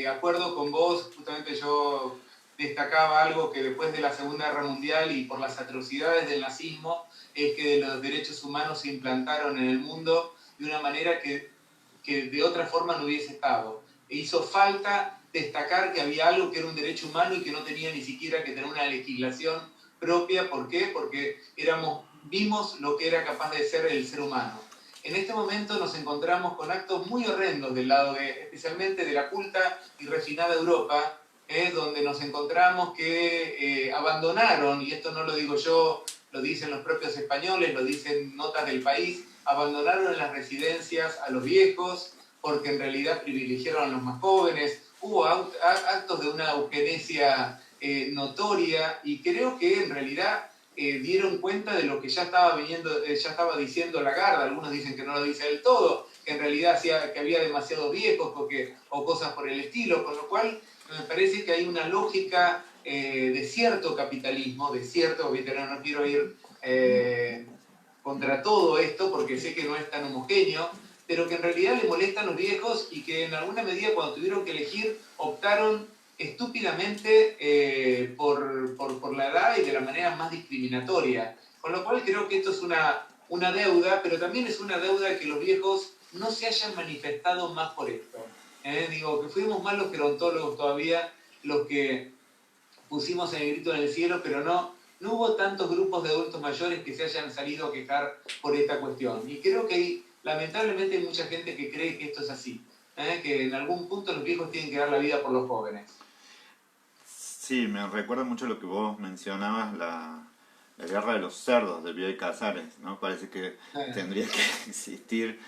[SPEAKER 2] acuerdo con vos, justamente yo destacaba algo que después de la Segunda Guerra Mundial y por las atrocidades del nazismo, es que los derechos humanos se implantaron en el mundo de una manera que de otra forma no hubiese estado. E hizo falta destacar que había algo que era un derecho humano y que no tenía ni siquiera que tener una legislación propia. ¿Por qué? Porque vimos lo que era capaz de ser el ser humano. En este momento nos encontramos con actos muy horrendos del lado especialmente de la culta y refinada Europa, donde nos encontramos que abandonaron, y esto no lo digo yo, lo dicen los propios españoles, lo dicen notas del país, abandonaron en las residencias a los viejos porque en realidad privilegiaron a los más jóvenes, hubo actos de una eugenesia notoria, y creo que en realidad dieron cuenta de lo que ya estaba diciendo Lagarde. Algunos dicen que no lo dice del todo, que en realidad que había demasiados viejos o cosas por el estilo, con lo cual me parece que hay una lógica de cierto capitalismo, no quiero ir contra todo esto porque sé que no es tan homogéneo, pero que en realidad le molestan los viejos y que en alguna medida cuando tuvieron que elegir optaron estúpidamente por la edad y de la manera más discriminatoria. Con lo cual creo que esto es una deuda, pero también es una deuda que los viejos no se hayan manifestado más por esto. Digo, que fuimos más los gerontólogos todavía, los que pusimos el grito en el cielo, pero no hubo tantos grupos de adultos mayores que se hayan salido a quejar por esta cuestión. Y creo que lamentablemente hay mucha gente que cree que esto es así, que en algún punto los viejos tienen que dar la vida por los jóvenes.
[SPEAKER 1] Sí, me recuerda mucho lo que vos mencionabas, la guerra de los cerdos de Bioy Casares, ¿no? Parece que tendría que existir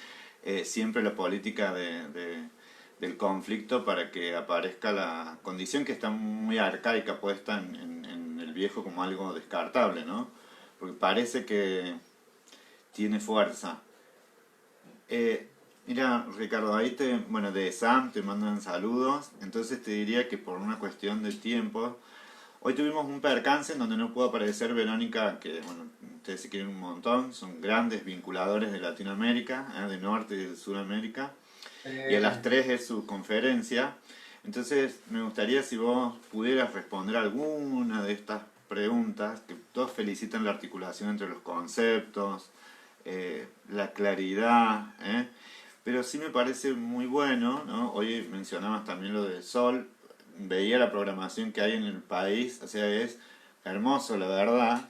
[SPEAKER 1] siempre la política del conflicto para que aparezca la condición que está muy arcaica puesta en el viejo como algo descartable, ¿no? Porque parece que tiene fuerza. Mira, Ricardo, bueno, de Sam te mandan saludos, entonces te diría que por una cuestión de tiempo, hoy tuvimos un percance en donde no pudo aparecer Verónica, que, bueno, ustedes se quieren un montón, son grandes vinculadores de Latinoamérica, de Norte y de Sudamérica, y a las 3 es su conferencia, entonces me gustaría si vos pudieras responder alguna de estas preguntas, que todos felicitan la articulación entre los conceptos, la claridad, pero sí me parece muy bueno, ¿no? Hoy mencionabas también lo del sol, veía la programación que hay en el país, o sea, es hermoso, la verdad,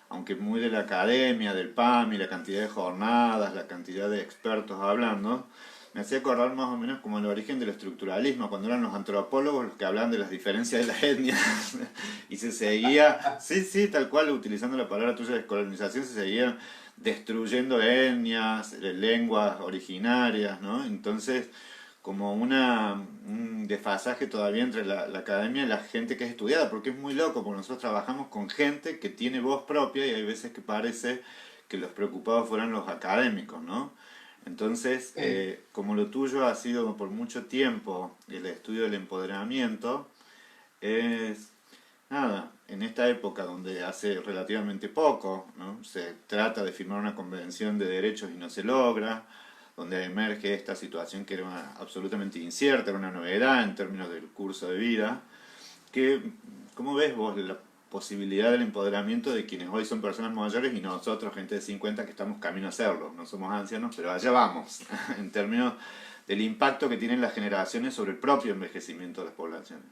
[SPEAKER 1] aunque muy de la academia, del PAMI, la cantidad de jornadas, la cantidad de expertos hablando, me hacía acordar más o menos como el origen del estructuralismo, cuando eran los antropólogos los que hablaban de las diferencias de las etnias, y se seguía, sí, sí, tal cual, utilizando la palabra tuya de descolonización, se seguían destruyendo etnias, lenguas originarias, ¿no? Entonces, como un desfasaje todavía entre la academia y la gente que es estudiada, porque es muy loco, porque nosotros trabajamos con gente que tiene voz propia y hay veces que parece que los preocupados fueran los académicos, ¿no? Entonces, como lo tuyo ha sido por mucho tiempo el estudio del empoderamiento, es nada, en esta época donde hace relativamente poco, ¿no? Se trata de firmar una convención de derechos y no se logra, donde emerge esta situación que era absolutamente incierta, era una novedad en términos del curso de vida, que, ¿cómo ves vos la posibilidad del empoderamiento de quienes hoy son personas mayores y nosotros, gente de 50, que estamos camino a hacerlo? No somos ancianos, pero allá vamos, en términos del impacto que tienen las generaciones sobre el propio envejecimiento de las poblaciones.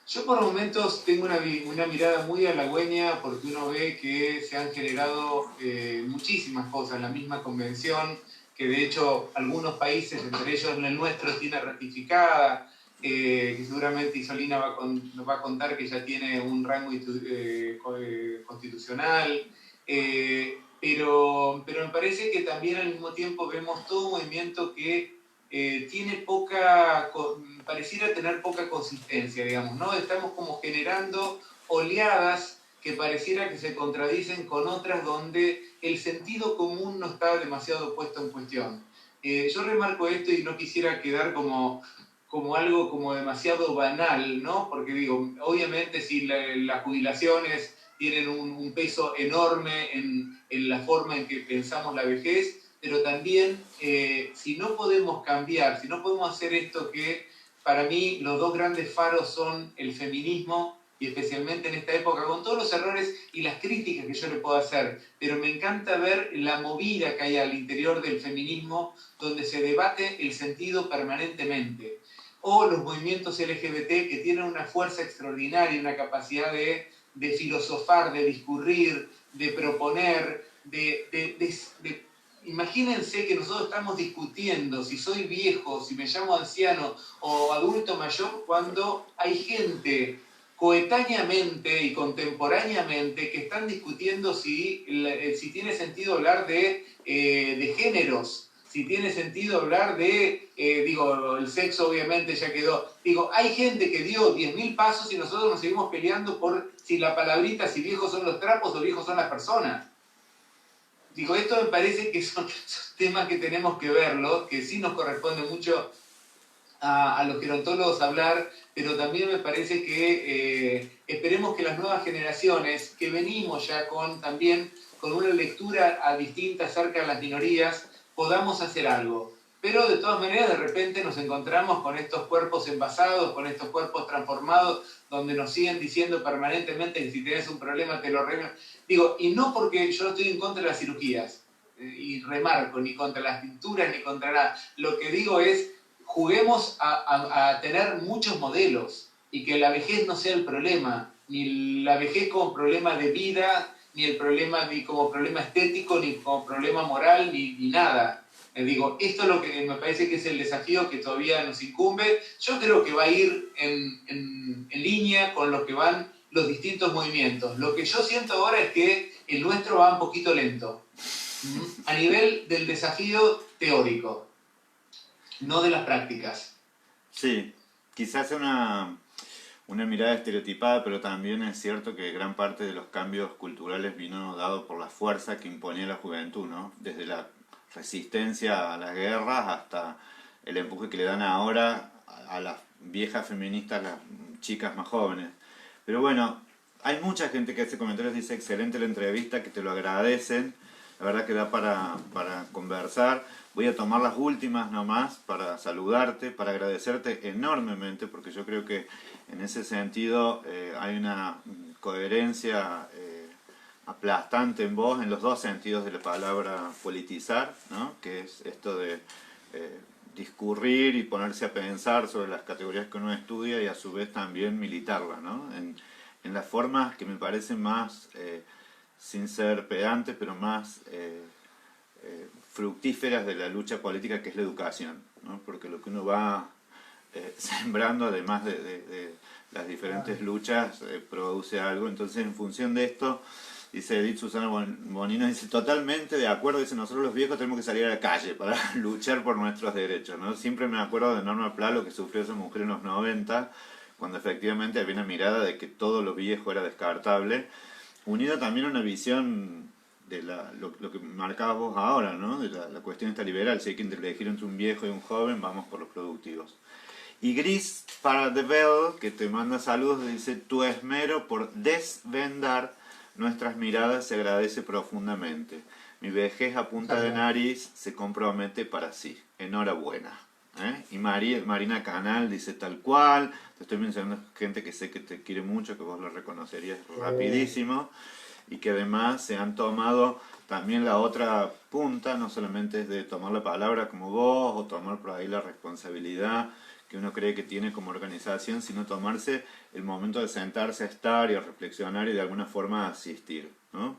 [SPEAKER 2] Yo por momentos tengo una mirada muy halagüeña porque uno ve que se han generado muchísimas cosas en la misma convención, que de hecho algunos países, entre ellos el nuestro, tiene ratificada, que seguramente Isolina nos va a contar que ya tiene un rango constitucional, pero me parece que también al mismo tiempo vemos todo un movimiento que tiene pareciera tener poca consistencia, digamos, ¿no? Estamos como generando oleadas que pareciera que se contradicen con otras donde el sentido común no está demasiado puesto en cuestión. Yo remarco esto y no quisiera quedar como algo como demasiado banal, ¿no? Porque digo, obviamente si las jubilaciones tienen un peso enorme en la forma en que pensamos la vejez, pero también si no podemos cambiar, si no podemos hacer esto que para mí los dos grandes faros son el feminismo y especialmente en esta época, con todos los errores y las críticas que yo le puedo hacer, pero me encanta ver la movida que hay al interior del feminismo donde se debate el sentido permanentemente. O los movimientos LGBT que tienen una fuerza extraordinaria, una capacidad de filosofar, de discurrir, de proponer, imagínense que nosotros estamos discutiendo si soy viejo, si me llamo anciano o adulto mayor, cuando hay gente coetáneamente y contemporáneamente que están discutiendo si tiene sentido hablar de géneros, si tiene sentido hablar el sexo obviamente ya quedó. Digo, hay gente que dio 10.000 pasos y nosotros nos seguimos peleando por si la palabrita, si viejos son los trapos o viejos son las personas. Digo, esto me parece que son temas que tenemos que verlo, que sí nos corresponde mucho a los gerontólogos hablar, pero también me parece que esperemos que las nuevas generaciones, que venimos ya también con una lectura distinta acerca de las minorías, podamos hacer algo. Pero de todas maneras, de repente nos encontramos con estos cuerpos envasados, con estos cuerpos transformados, donde nos siguen diciendo permanentemente que si tienes un problema te lo arreglan. Digo, y no porque yo estoy en contra de las cirugías, y remarco, ni contra las pinturas, ni contra nada. Lo que digo es, juguemos a tener muchos modelos y que la vejez no sea el problema, ni la vejez como problema de vida, ni el problema ni como problema estético, ni como problema moral, ni nada. Digo, esto es lo que me parece que es el desafío que todavía nos incumbe. Yo creo que va a ir en línea con lo que van los distintos movimientos. Lo que yo siento ahora es que el nuestro va un poquito lento, a nivel del desafío teórico, no de las prácticas.
[SPEAKER 1] Sí, quizás una mirada estereotipada, pero también es cierto que gran parte de los cambios culturales vino dado por la fuerza que imponía la juventud, ¿no? Desde la resistencia a las guerras hasta el empuje que le dan ahora a las viejas feministas, las chicas más jóvenes. Pero bueno, hay mucha gente que hace comentarios, dice excelente la entrevista, que te lo agradecen. La verdad que da para conversar. Voy a tomar las últimas nomás para saludarte, para agradecerte enormemente, porque yo creo que en ese sentido hay una coherencia aplastante en vos, en los dos sentidos de la palabra politizar, ¿no? Que es esto de discurrir y ponerse a pensar sobre las categorías que uno estudia y a su vez también militarla, ¿no? En las formas que me parecen más, sin ser pedantes, pero más fructíferas de la lucha política, que es la educación, ¿no? Porque lo que uno va sembrando, además de las diferentes luchas, produce algo. Entonces, en función de esto, dice Edith Susana Bonino, dice, totalmente de acuerdo, dice, nosotros los viejos tenemos que salir a la calle para luchar por nuestros derechos, ¿no? Siempre me acuerdo de Norma Plalo, que sufrió esa mujer en los 90, cuando efectivamente había una mirada de que todo lo viejo era descartable, unido también a una visión de lo que marcabas vos ahora, ¿no? De la cuestión esta liberal, si hay que elegir entre un viejo y un joven, vamos por los productivos. Y Gris para The Bell, que te manda saludos, dice, tu esmero por desvendar nuestras miradas se agradece profundamente. Mi vejez a punta de nariz se compromete para sí. Enhorabuena. Y Marina Canal dice tal cual. Te estoy mencionando gente que sé que te quiere mucho, que vos lo reconocerías rapidísimo. Y que además se han tomado también la otra punta, no solamente es de tomar la palabra como vos, o tomar por ahí la responsabilidad que uno cree que tiene como organización, sino tomarse el momento de sentarse a estar y a reflexionar y de alguna forma asistir, ¿no?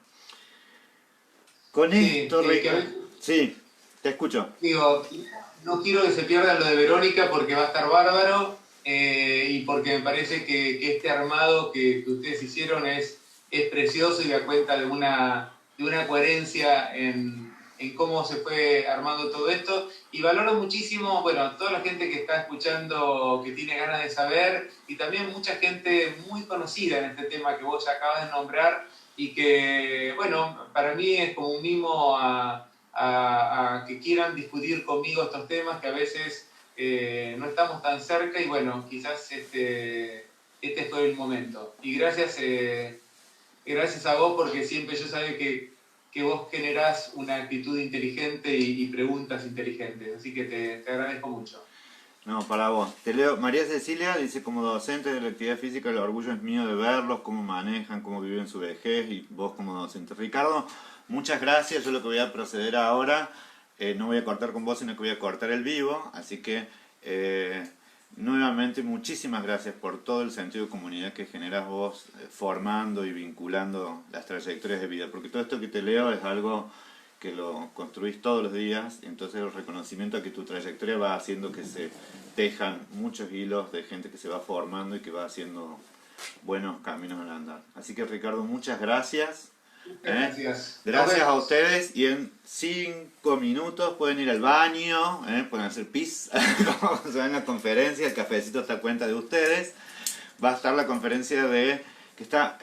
[SPEAKER 1] Con esto, Ricardo... Sí, te escucho.
[SPEAKER 2] Digo, no quiero que se pierda lo de Verónica porque va a estar bárbaro y porque me parece que este armado que ustedes hicieron es precioso y da cuenta de una coherencia en cómo se fue armando todo esto. Y valoro muchísimo, bueno, toda la gente que está escuchando, que tiene ganas de saber, y también mucha gente muy conocida en este tema que vos acabas de nombrar, y que, bueno, para mí es como un mimo a que quieran discutir conmigo estos temas que a veces no estamos tan cerca, y bueno, quizás este fue el momento. Y gracias a vos, porque siempre yo sabía que vos generás una actitud inteligente y preguntas inteligentes, así que te agradezco mucho.
[SPEAKER 1] No, para vos. Te leo. María Cecilia dice, como docente de la actividad física, el orgullo es mío de verlos, cómo manejan, cómo viven su vejez, y vos como docente. Ricardo, muchas gracias. Yo lo que voy a proceder ahora, no voy a cortar con vos, sino que voy a cortar el vivo, así que nuevamente muchísimas gracias por todo el sentido de comunidad que generás vos, formando y vinculando las trayectorias de vida, porque todo esto que te leo es algo que lo construís todos los días, entonces el reconocimiento a que tu trayectoria va haciendo que se tejan muchos hilos de gente que se va formando y que va haciendo buenos caminos al andar. Así que Ricardo, muchas gracias.
[SPEAKER 2] Gracias.
[SPEAKER 1] Gracias a ustedes, y en 5 minutos pueden ir al baño, pueden hacer pis, como se va en la conferencia, el cafecito está a cuenta de ustedes. Va a estar la conferencia que está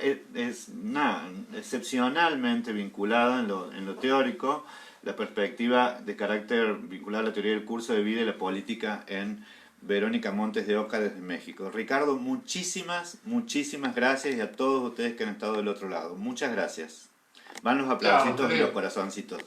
[SPEAKER 1] excepcionalmente vinculada en lo teórico, la perspectiva de carácter vinculada a la teoría del curso de vida y la política en Verónica Montes de Oca desde México. Ricardo, muchísimas gracias, y a todos ustedes que han estado del otro lado. Muchas gracias. Van los aplausitos y los corazoncitos.